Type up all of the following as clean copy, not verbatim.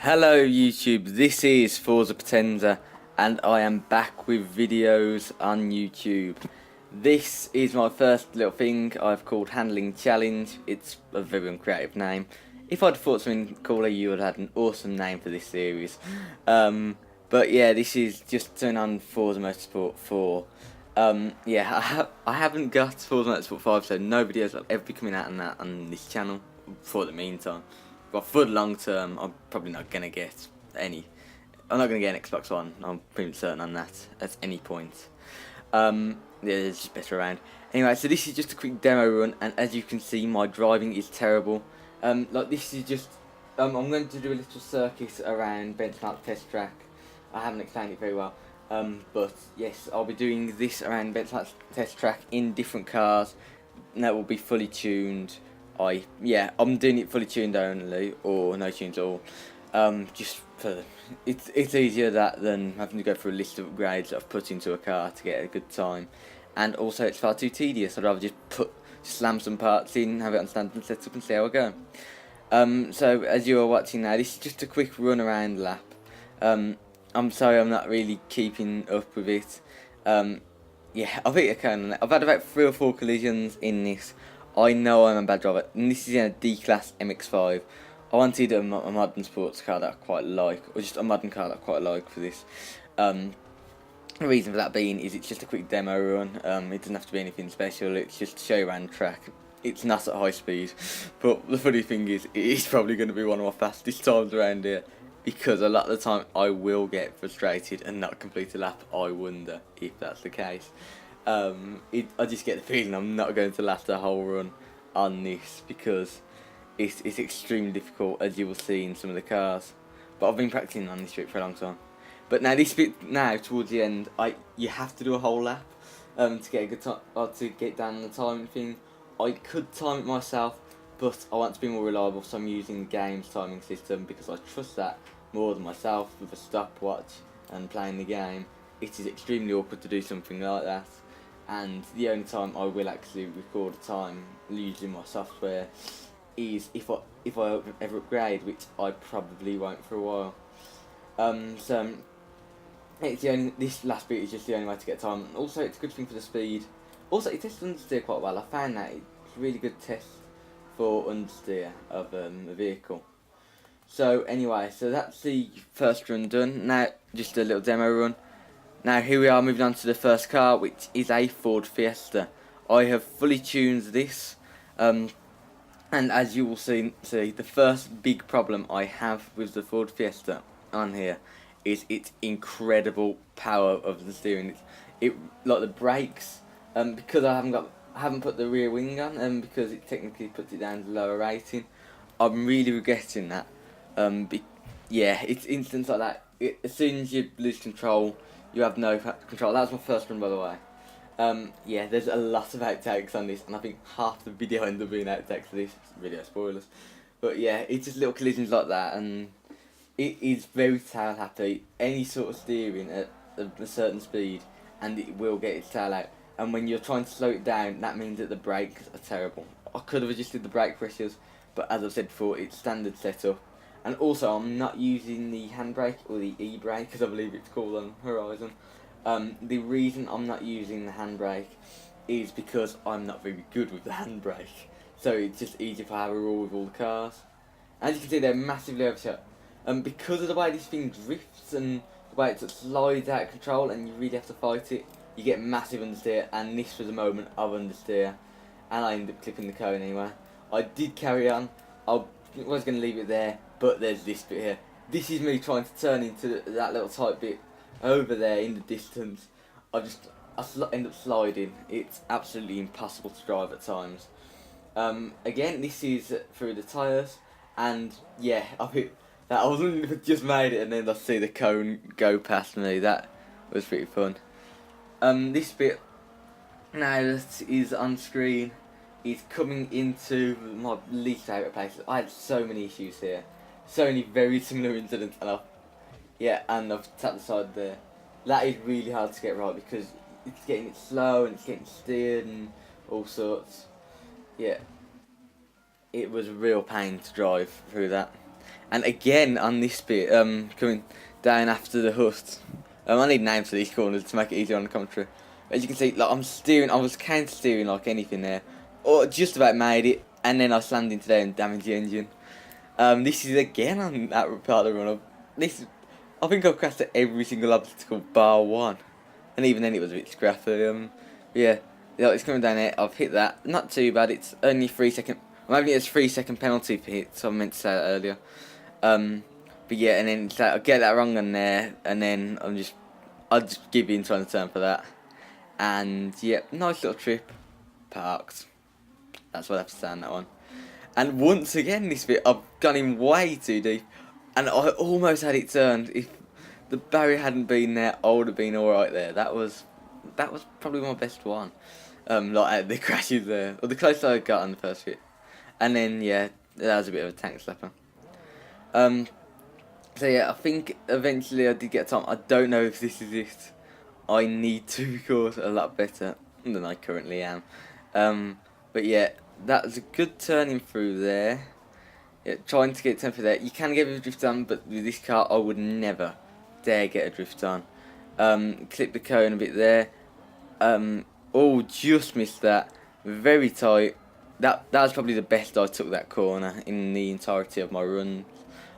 Hello YouTube, this is Forza Potenza and I am back with videos on YouTube. This is my first little thing I've called Handling Challenge. It's a very uncreative name. If I'd thought something cooler, you would have had an awesome name for this series. But yeah, this is just turn on Forza Motorsport 4. Yeah, I haven't got Forza Motorsport 5, so no videos will ever be coming out on that on this channel for the meantime. But for the long term, I'm probably not going to get any. I'm not going to get an Xbox One. I'm pretty certain on that at any point. Yeah, it's just better around. Anyway, so this is just a quick demo run, and as you can see, my driving is terrible. Like this is just. I'm going to do a little circuit around Benchmark Test Track. I haven't explained it very well. But yes, I'll be doing this around Benchmark Test Track in different cars. And that will be fully tuned. I'm doing it fully tuned only, or no tunes at all. Just for it's easier that than having to go through a list of upgrades that I've put into a car to get a good time, and also it's far too tedious. I'd rather just slam some parts in, have it on standard setup, and see how I go. So as you are watching now, this is just a quick run around lap. I'm sorry I'm not really keeping up with it. Yeah, I've hit a cone. I've had about 3 or 4 collisions in this. I know I'm a bad driver, and this is in a D-Class MX-5. I wanted a modern sports car that I quite like, or just a modern car that I quite like for this. The reason for that being is it's just a quick demo run. It doesn't have to be anything special, it's just to show you around the track. It's not at high speed, but the funny thing is, it is probably going to be one of my fastest times around here, because a lot of the time I will get frustrated and not complete a lap. I wonder if that's the case. I just get the feeling I'm not going to last the whole run on this, because it's extremely difficult, as you will see in some of the cars. But I've been practicing on this bit for a long time. But now this bit, now towards the end, you have to do a whole lap to get a good time, or to get down the timing thing. I could time it myself, but I want to be more reliable, so I'm using the game's timing system, because I trust that more than myself with a stopwatch and playing the game. It is extremely awkward to do something like that. And the only time I will actually record a time, using my software, is if I ever upgrade, which I probably won't for a while. So it's this last bit is just the only way to get time. Also, it's a good thing for the speed. Also, it tests understeer quite well. I found that it's a really good test for understeer of a vehicle. So anyway, so that's the first run done. Now just a little demo run. Now here we are moving on to the first car, which is a Ford Fiesta. I have fully tuned this, and as you will see, the first big problem I have with the Ford Fiesta on here is its incredible power of the steering. It like the brakes, because I haven't put the rear wing on, and because it technically puts it down to lower rating. I'm really regretting that. Yeah, it's instance like that. As soon as you lose control, you have no control. That was my first run, by the way. Yeah, there's a lot of outtakes on this, and I think half the video ends up being outtakes for this video, spoilers. But yeah, it's just little collisions like that, and it is very tail happy. Any sort of steering at a certain speed, and it will get its tail out. And when you're trying to slow it down, that means that the brakes are terrible. I could have adjusted the brake pressures, but as I've said before, it's standard setup. And also, I'm not using the handbrake, or the e-brake, as I believe it's called on Horizon. The reason I'm not using the handbrake is because I'm not very good with the handbrake. So it's just easy if I have a rule with all the cars. As you can see, they're massively overshot. Because of the way this thing drifts and the way it slides out of control, and you really have to fight it, you get massive understeer. And this was a moment of understeer, and I ended up clipping the cone anyway. I did carry on. I was going to leave it there, but there's this bit here. This is me trying to turn into that little tight bit over there in the distance. I end up sliding. It's absolutely impossible to drive at times. Again, this is through the tyres, and yeah, I hit that. I was wondering if I just made it, and then I see the cone go past me. That was pretty fun. This bit now that is on screen is coming into my least favourite places. I had so many issues here, so many very similar incidents, and I've tapped the side there. That is really hard to get right, because it's getting it slow and it's getting steered and all sorts. Yeah, it was a real pain to drive through that. And again on this bit, coming down after the hut. I need names for these corners to make it easier on the commentary. As you can see, like I was counter steering like anything there, or just about made it, and then I slammed into there and damaged the engine. This is again on that part of the run. I think I've crashed at every single obstacle bar one, and even then it was a bit scrappy. Yeah, it's coming down there. I've hit that. Not too bad. It's only 3 second. I'm having it as 3 second penalty for hit, so I meant to say that earlier. But yeah, and then it's like, I get that wrong on there, and then I'll just give in trying to turn for that. And yeah, nice little trip. Parked. That's what I have to say on that one. And once again, this bit, I've gone in way too deep, and I almost had it turned. If the barrier hadn't been there, I would have been alright there. That was probably my best one. Like the crashes there, or the closest I got on the first bit. And then yeah, that was a bit of a tank slapper. So yeah, I think eventually I did get time. I don't know if this is it. I need to record a lot better than I currently am. But yeah, that was a good turning through there. Yeah, trying to get tempo there. You can get a drift on, but with this car I would never dare get a drift on. Clip the cone a bit there. Oh, just missed that. Very tight. That was probably the best I took that corner in the entirety of my run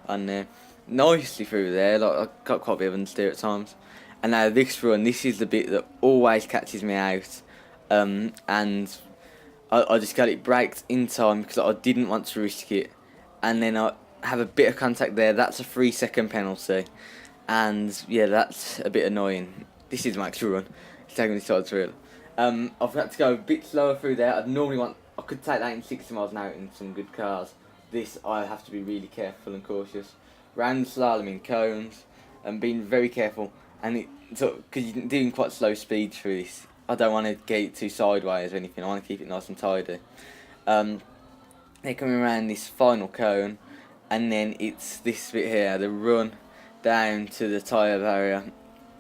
on there. Nicely through there, like I got quite a bit of understeer at times. And now this run, this is the bit that always catches me out. And I just got it braked in time because I didn't want to risk it. And then I have a bit of contact there. That's a 3 second penalty. And yeah, that's a bit annoying. This is my actual run. It's taking me side through. I've had to go a bit slower through there. I could take that in 60 miles an hour in some good cars. This, I have to be really careful and cautious. Round slalom in cones, and being very careful. And because you're doing quite slow speed through this, I don't want to get it too sideways or anything. I want to keep it nice and tidy. They're coming around this final cone, and then it's this bit here, the run down to the tyre barrier,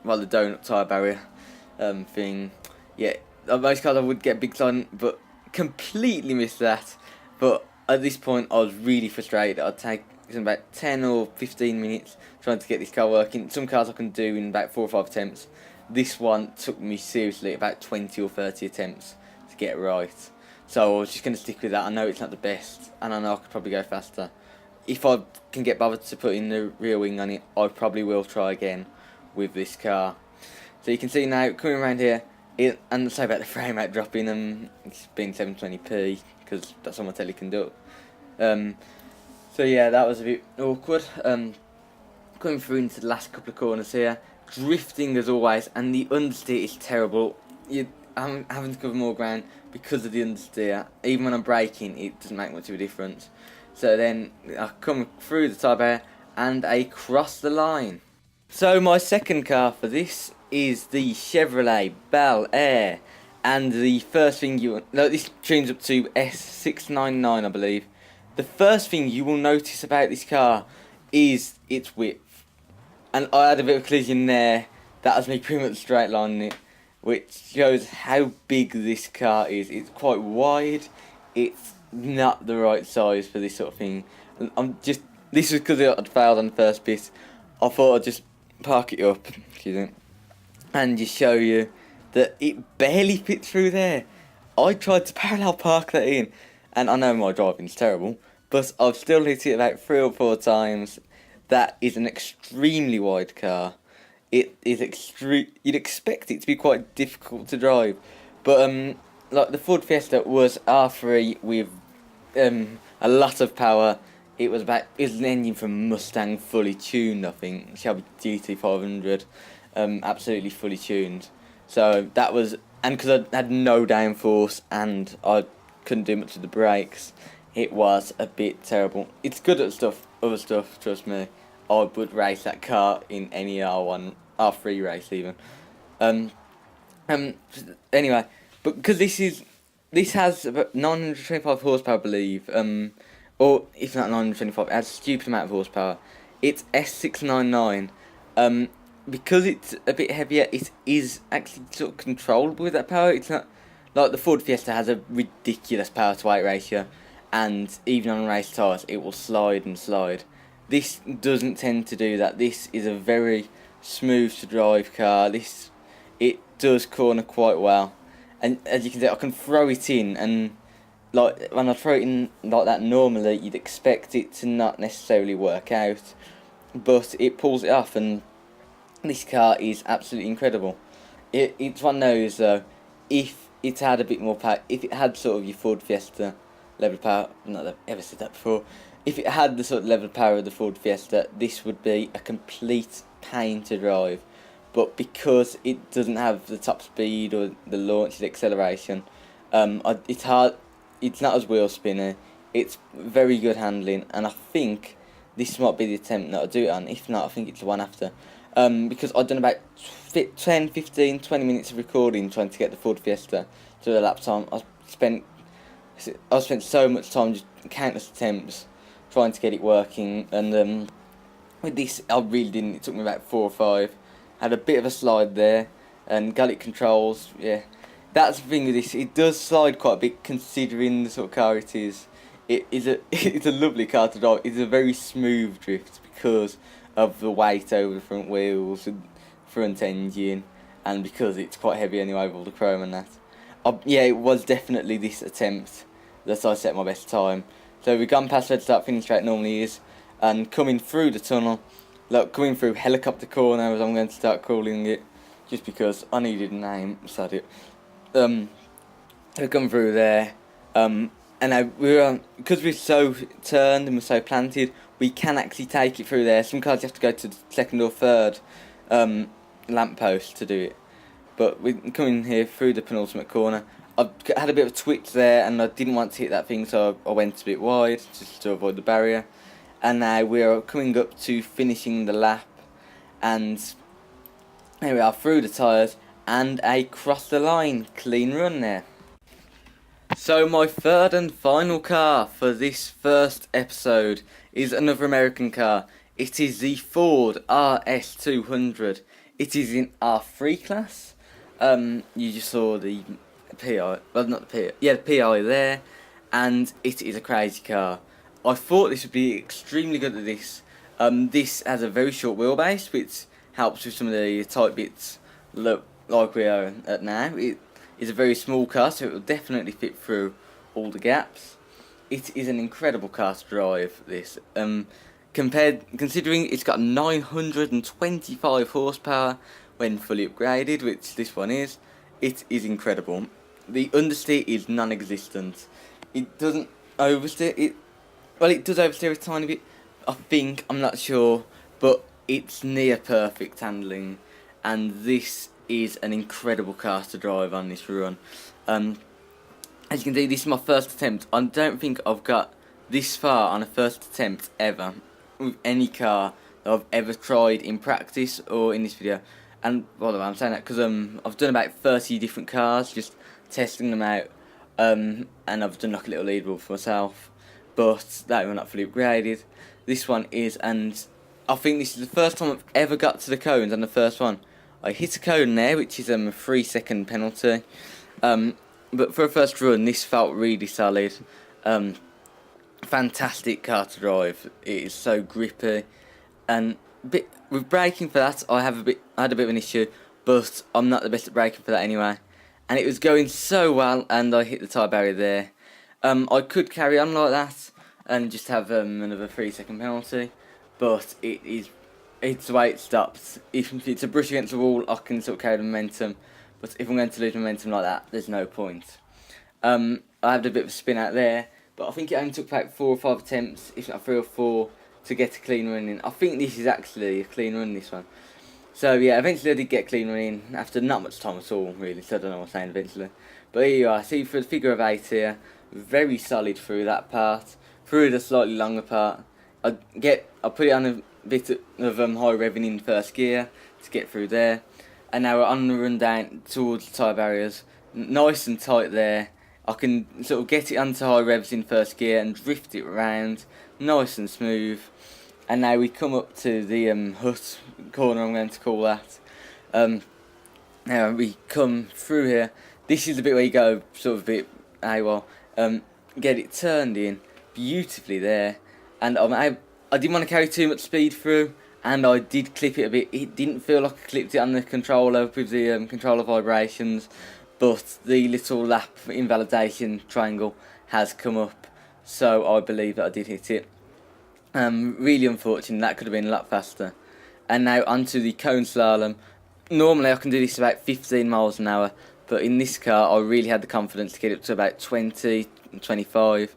well, the donut tyre barrier thing. Yeah, most cars I would get big on, but completely missed that. But at this point, I was really frustrated. I'd take about 10 or 15 minutes trying to get this car working. Some cars I can do in about 4 or 5 attempts. This one took me seriously about 20 or 30 attempts to get it right. So I was just going to stick with that. I know it's not the best, and I know I could probably go faster. If I can get bothered to put in the rear wing on it, I probably will try again with this car. So you can see now, coming around here, and say about the frame rate dropping, it's been 720p, because that's all my telly can do. So yeah, that was a bit awkward. Coming through into the last couple of corners here, drifting as always, and the understeer is terrible. I'm having to cover more ground because of the understeer. Even when I'm braking, it doesn't make much of a difference. So then I come through the tyre barrier and I cross the line. So my second car for this is the Chevrolet Bel Air, and the first thing this tunes up to S699, I believe. The first thing you will notice about this car is its width, and I had a bit of a collision there. That was me pretty much straight lining it, which shows how big this car is. It's quite wide. It's not the right size for this sort of thing. And this was because I'd failed on the first bit. I thought I'd just park it up, and just show you that it barely fits through there. I tried to parallel park that in, and I know my driving's terrible, but I've still hit it about 3 or 4 times. That is an extremely wide car. It is you'd expect it to be quite difficult to drive, but like the Ford Fiesta was R3 with a lot of power. It was an engine from Mustang, fully tuned, I think. Shelby GT500, absolutely fully tuned. So that was, and because I had no downforce and I couldn't do much of the brakes, it was a bit terrible. It's good at other stuff, trust me. I would race that car in any R3 race even. Anyway, but because this has about 925 horsepower, I believe. Or if not 925, it has a stupid amount of horsepower. It's S699. Because it's a bit heavier, it is actually sort of controllable with that power. It's not like the Ford Fiesta has a ridiculous power to weight ratio, and even on race tyres, it will slide and slide. This doesn't tend to do that. This is a very smooth to drive car. It does corner quite well, and as you can see, I can throw it in, and like when I throw it in like that normally, you'd expect it to not necessarily work out, but it pulls it off, and this car is absolutely incredible. It's one of those though, if it had a bit more power, if it had sort of your Ford Fiesta level of power, not that I've ever said that before, if it had the sort of level of power of the Ford Fiesta, this would be a complete pain to drive. But because it doesn't have the top speed or the launch, the acceleration, it's hard. It's not as wheel spinny. It's very good handling, and I think this might be the attempt that I do it on. If not, I think it's the one after. Because I've done about 10, 15, 20 minutes of recording trying to get the Ford Fiesta to the lap time. I spent so much time, just countless attempts, trying to get it working, and with this I really didn't. It took me about 4 or 5. Had a bit of a slide there, and got it controls. Yeah, that's the thing with this. It does slide quite a bit considering the sort of car it is. It's a lovely car to drive. It's a very smooth drift because of the weight over the front wheels and front engine, and because it's quite heavy anyway with all the chrome and that. Yeah, it was definitely this attempt that I set my best time. So we've gone past where the start finish straight normally is, and coming through the tunnel, like coming through helicopter corner, as I'm going to start calling it, just because I needed a name, so I did. We come through there, and because we're so turned and we're so planted, we can actually take it through there. Some cars you have to go to the second or third lamppost to do it, but we're coming here through the penultimate corner. I had a bit of a twitch there, and I didn't want to hit that thing, so I went a bit wide just to avoid the barrier. And now we are coming up to finishing the lap, and here we are through the tyres, and a cross the line clean run there. So my third and final car for this first episode is another American car. It is the Ford RS200. It is in R3 class. You just saw the PI, well not the PI, yeah, the PI there, and it is a crazy car. I thought this would be extremely good at this. This has a very short wheelbase, which helps with some of the tight bits like we are at now. It is a very small car, so it will definitely fit through all the gaps. It is an incredible car to drive, this. Considering it's got 925 horsepower when fully upgraded, which this one is, it is incredible. The understeer is non-existent. It doesn't oversteer. Well, it does oversteer a tiny bit, I think, I'm not sure, but it's near perfect handling, and this is an incredible car to drive on this run. As you can see, this is my first attempt. I don't think I've got this far on a first attempt ever with any car that I've ever tried in practice or in this video. And by the way, I'm saying that because I've done about 30 different cars, just testing them out, and I've done like a little leaderboard for myself, but that were not fully upgraded. This one is, and I think this is the first time I've ever got to the cones on the first one. I hit a cone there, which is a 3-second penalty, but for a first run this felt really solid. Fantastic car to drive. It is so grippy, and with braking for that I had a bit of an issue, but I'm not the best at braking for that anyway, and it was going so well, and I hit the tyre barrier there. I could carry on like that and just have another 3-second penalty, but it's the way it stops. If it's a brush against the wall, I can sort of carry the momentum, but if I'm going to lose momentum like that, there's no point. I had a bit of a spin out there, but I think it only took about 4 or 5 attempts, if not 3 or 4, to get a clean run in. I think this is actually a clean run, this one. So yeah, eventually I did get a clean run in, after not much time at all, really, so I don't know what I'm saying eventually. But here you are, see for the figure of 8 here, very solid through that part. Through the slightly longer part, I put it on a bit of high revving in first gear to get through there, and now we're on the run down towards the tyre barriers, nice and tight there. I can sort of get it onto high revs in first gear and drift it around, nice and smooth. And now we come up to the hut corner, I'm going to call that. Now we come through here. This is the bit where you go sort of a bit AWOL. Get it turned in beautifully there, and I didn't want to carry too much speed through, and I did clip it a bit. It didn't feel like I clipped it on the controller with the controller vibrations, but the little lap invalidation triangle has come up, so I believe that I did hit it. Really unfortunate, that could have been a lot faster. And now onto the cone slalom. Normally I can do this about 15 miles an hour, but in this car I really had the confidence to get up to about 20, 25.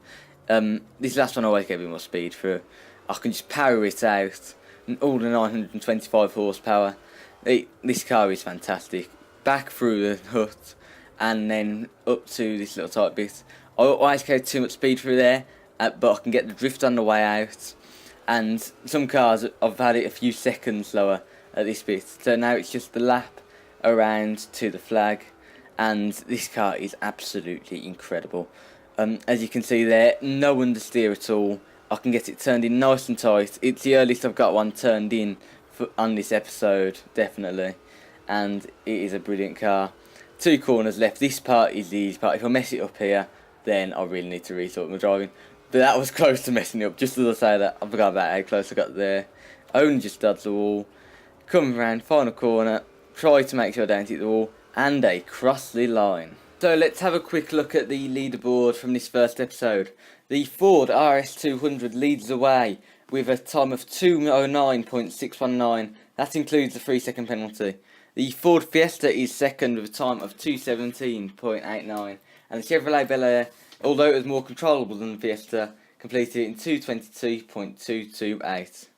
This last one I always gave me more speed through. I can just power it out, all the 925 horsepower. This car is fantastic. Back through the hut, and then up to this little tight bit. I always carried too much speed through there, but I can get the drift on the way out. And some cars, I've had it a few seconds slower at this bit. So now it's just the lap around to the flag. And this car is absolutely incredible. As you can see there, no understeer at all. I can get it turned in nice and tight. It's the earliest I've got one turned in on this episode, definitely. And it is a brilliant car. 2 corners left. This part is the easy part. If I mess it up here, then I really need to rethought my driving. But that was close to messing it up. Just as I say that, I forgot about how close I got there. Only just dodged the wall. Coming around, final corner. Try to make sure I don't hit the wall. And I cross the line. So let's have a quick look at the leaderboard from this first episode. The Ford RS200 leads the way with a time of 2:09.619. That includes the 3-second penalty. The Ford Fiesta is second with a time of 2:17.89. And the Chevrolet Bel Air, although it was more controllable than the Fiesta, completed it in 2:22.228.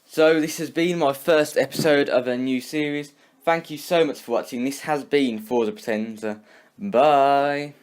So this has been my first episode of a new series. Thank you so much for watching. This has been Forza Potenza. Bye.